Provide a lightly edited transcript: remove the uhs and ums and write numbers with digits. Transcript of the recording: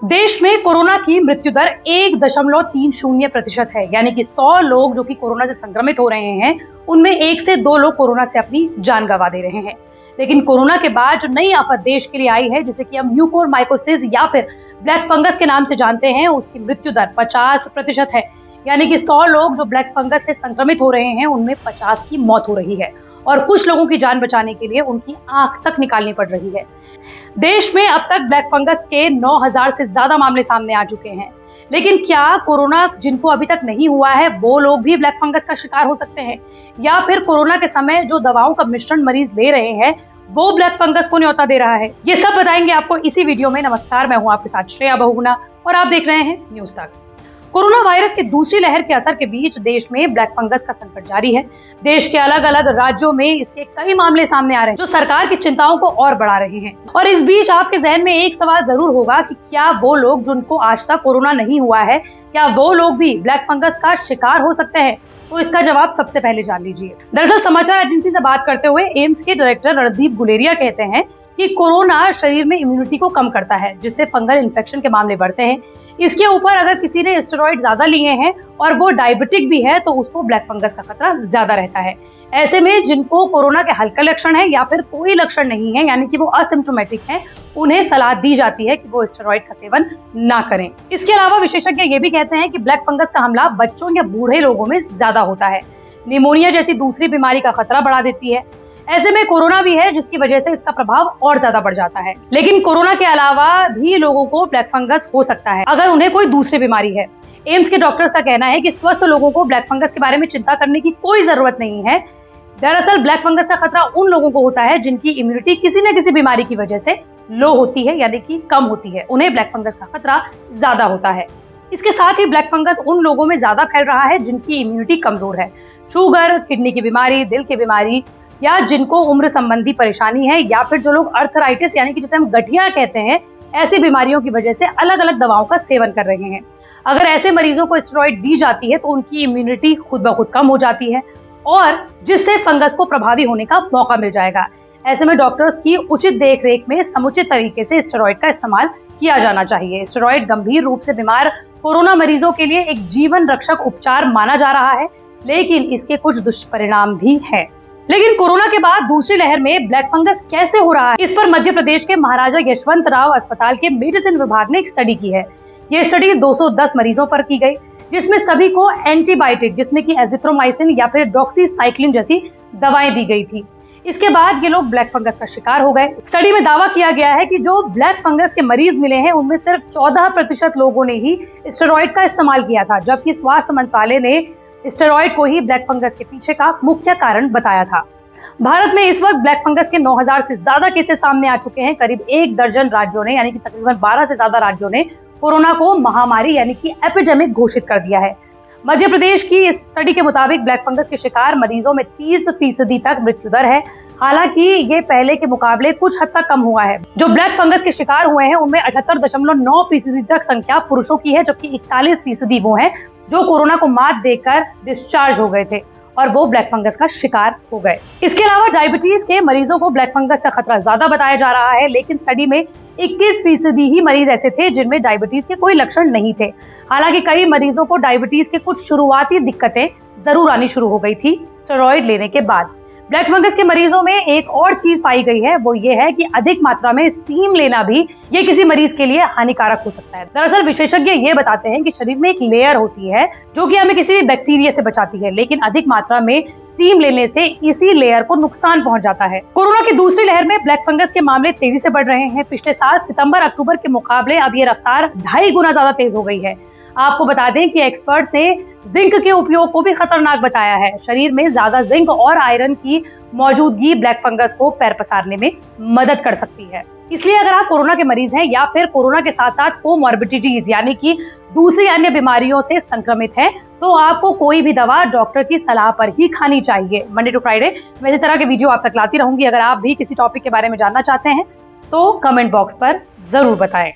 देश में कोरोना की मृत्यु दर 1.30% है, यानी कि 100 लोग जो कि कोरोना से संक्रमित हो रहे हैं उनमें 1 से 2 लोग कोरोना से अपनी जान गंवा दे रहे हैं। लेकिन कोरोना के बाद जो नई आफत देश के लिए आई है, जिसे कि हम म्यूकोरमाइकोसिस या फिर ब्लैक फंगस के नाम से जानते हैं, उसकी मृत्यु दर 50% है। यानी कि 100 लोग जो ब्लैक फंगस से संक्रमित हो रहे हैं उनमें 50 की मौत हो रही है और कुछ लोगों की जान बचाने के लिए उनकी आंख तक निकालनी पड़ रही है। देश में अब तक ब्लैक फंगस के 9000 से ज्यादा मामले सामने आ चुके हैं। लेकिन क्या कोरोना जिनको अभी तक नहीं हुआ है वो लोग भी ब्लैक फंगस का शिकार हो सकते हैं, या फिर कोरोना के समय जो दवाओं का मिश्रण मरीज ले रहे हैं वो ब्लैक फंगस को न्योता दे रहा है? ये सब बताएंगे आपको इसी वीडियो में। नमस्कार, मैं हूं आपके साथ श्रेया बहुगुणा और आप देख रहे हैं न्यूज तक। कोरोना वायरस की दूसरी लहर के असर के बीच देश में ब्लैक फंगस का संकट जारी है। देश के अलग अलग राज्यों में इसके कई मामले सामने आ रहे हैं जो सरकार की चिंताओं को और बढ़ा रहे हैं। और इस बीच आपके जहन में एक सवाल जरूर होगा कि क्या वो लोग जिनको आज तक कोरोना नहीं हुआ है, क्या वो लोग भी ब्लैक फंगस का शिकार हो सकते हैं? तो इसका जवाब सबसे पहले जान लीजिए। दरअसल समाचार एजेंसी से बात करते हुए एम्स के डायरेक्टर रणदीप गुलेरिया कहते हैं कि कोरोना शरीर में इम्यूनिटी को कम करता है, जिससे फंगल इन्फेक्शन के मामले बढ़ते हैं। इसके ऊपर अगर किसी ने स्टेरॉइड ज्यादा लिए हैं और वो डायबिटिक भी है तो उसको ब्लैक फंगस का खतरा ज्यादा रहता है। ऐसे में जिनको कोरोना के हल्के लक्षण है या फिर कोई लक्षण नहीं है, यानी कि वो असिम्प्टोमेटिक है, उन्हें सलाह दी जाती है कि वो स्टेरॉइड का सेवन ना करें। इसके अलावा विशेषज्ञ ये भी कहते हैं कि ब्लैक फंगस का हमला बच्चों या बूढ़े लोगों में ज्यादा होता है। निमोनिया जैसी दूसरी बीमारी का खतरा बढ़ा देती है। ऐसे में कोरोना भी है जिसकी वजह से इसका प्रभाव और ज्यादा बढ़ जाता है। लेकिन कोरोना के अलावा भी लोगों को ब्लैक फंगस हो सकता है अगर उन्हें कोई दूसरी बीमारी है। एम्स के डॉक्टर्स का कहना है कि स्वस्थ लोगों को ब्लैक फंगस के बारे में चिंता करने की कोई जरूरत नहीं है। दरअसल ब्लैक फंगस का खतरा उन लोगों को होता है जिनकी इम्यूनिटी किसी न किसी बीमारी की वजह से लो होती है, यानी कि कम होती है। उन्हें ब्लैक फंगस का खतरा ज्यादा होता है। इसके साथ ही ब्लैक फंगस उन लोगों में ज्यादा फैल रहा है जिनकी इम्यूनिटी कमजोर है। शुगर, किडनी की बीमारी, दिल की बीमारी, या जिनको उम्र संबंधी परेशानी है, या फिर जो लोग अर्थराइटिस यानी कि जिसे हम गठिया कहते हैं, ऐसी बीमारियों की वजह से अलग अलग दवाओं का सेवन कर रहे हैं। अगर ऐसे मरीजों को स्टेरॉइड दी जाती है तो उनकी इम्यूनिटी खुद ब खुद कम हो जाती है और जिससे फंगस को प्रभावी होने का मौका मिल जाएगा। ऐसे में डॉक्टर्स की उचित देखरेख में समुचित तरीके से स्टेरॉइड का इस्तेमाल किया जाना चाहिए। स्टेरॉइड गंभीर रूप से बीमार कोरोना मरीजों के लिए एक जीवन रक्षक उपचार माना जा रहा है, लेकिन इसके कुछ दुष्परिणाम भी है। लेकिन कोरोना के बाद दूसरी लहर में ब्लैक फंगस कैसे हो रहा है, इस पर मध्य प्रदेश के महाराजा यशवंतराव अस्पताल के मेडिसिन विभाग ने एक स्टडी की है। ये स्टडी 210 मरीजों पर की गई, जिसमें सभी को एंटीबायोटिक जिसमें कि एजिथ्रोमाइसिन या फिर डॉक्सीसाइक्लिन जैसी दवाएं दी गई थी। इसके बाद ये लोग ब्लैक फंगस का शिकार हो गए। स्टडी में दावा किया गया है कि जो ब्लैक फंगस के मरीज मिले हैं उनमें सिर्फ 14% लोगों ने ही स्टेरॉइड का इस्तेमाल किया था, जबकि स्वास्थ्य मंत्रालय ने स्टेरॉइड को ही ब्लैक फंगस के पीछे का मुख्य कारण बताया था। भारत में इस वक्त ब्लैक फंगस के 9000 से ज्यादा केसेस सामने आ चुके हैं। करीब 1 दर्जन राज्यों ने, यानी कि तकरीबन 12 से ज्यादा राज्यों ने कोरोना को महामारी यानी कि एपिडेमिक घोषित कर दिया है। मध्य प्रदेश की इस स्टडी के मुताबिक ब्लैक फंगस के शिकार मरीजों में 30% तक मृत्यु दर है। हालांकि ये पहले के मुकाबले कुछ हद तक कम हुआ है। जो ब्लैक फंगस के शिकार हुए हैं उनमें 78.9% तक संख्या पुरुषों की है, जबकि 41% वो हैं जो कोरोना को मात देकर डिस्चार्ज हो गए थे और वो ब्लैक फंगस का शिकार हो गए। इसके अलावा डायबिटीज के मरीजों को ब्लैक फंगस का खतरा ज्यादा बताया जा रहा है, लेकिन स्टडी में 21% ही मरीज ऐसे थे जिनमें डायबिटीज के कोई लक्षण नहीं थे। हालांकि कई मरीजों को डायबिटीज के कुछ शुरुआती दिक्कतें जरूर आनी शुरू हो गई थी स्टेरॉइड लेने के बाद। ब्लैक फंगस के मरीजों में एक और चीज पाई गई है, वो ये है कि अधिक मात्रा में स्टीम लेना भी ये किसी मरीज के लिए हानिकारक हो सकता है। दरअसल विशेषज्ञ ये बताते हैं कि शरीर में एक लेयर होती है जो कि हमें किसी भी बैक्टीरिया से बचाती है, लेकिन अधिक मात्रा में स्टीम लेने से इसी लेयर को नुकसान पहुंच जाता है। कोरोना की दूसरी लहर में ब्लैक फंगस के मामले तेजी से बढ़ रहे हैं। पिछले साल सितंबर-अक्टूबर के मुकाबले अब ये रफ्तार 2.5 गुना ज्यादा तेज हो गई है। आपको बता दें कि एक्सपर्ट्स ने जिंक के उपयोग को भी खतरनाक बताया है। शरीर में ज्यादा जिंक और आयरन की मौजूदगी ब्लैक फंगस को पैर पसारने में मदद कर सकती है। इसलिए अगर आप कोरोना के मरीज हैं या फिर कोरोना के साथ साथ कोमॉर्बिडिटीज यानी कि दूसरी अन्य बीमारियों से संक्रमित हैं, तो आपको कोई भी दवा डॉक्टर की सलाह पर ही खानी चाहिए। मंडे टू फ्राइडे मैं इस तरह के वीडियो आप तक लाती रहूंगी। अगर आप भी किसी टॉपिक के बारे में जानना चाहते हैं तो कमेंट बॉक्स पर जरूर बताएं।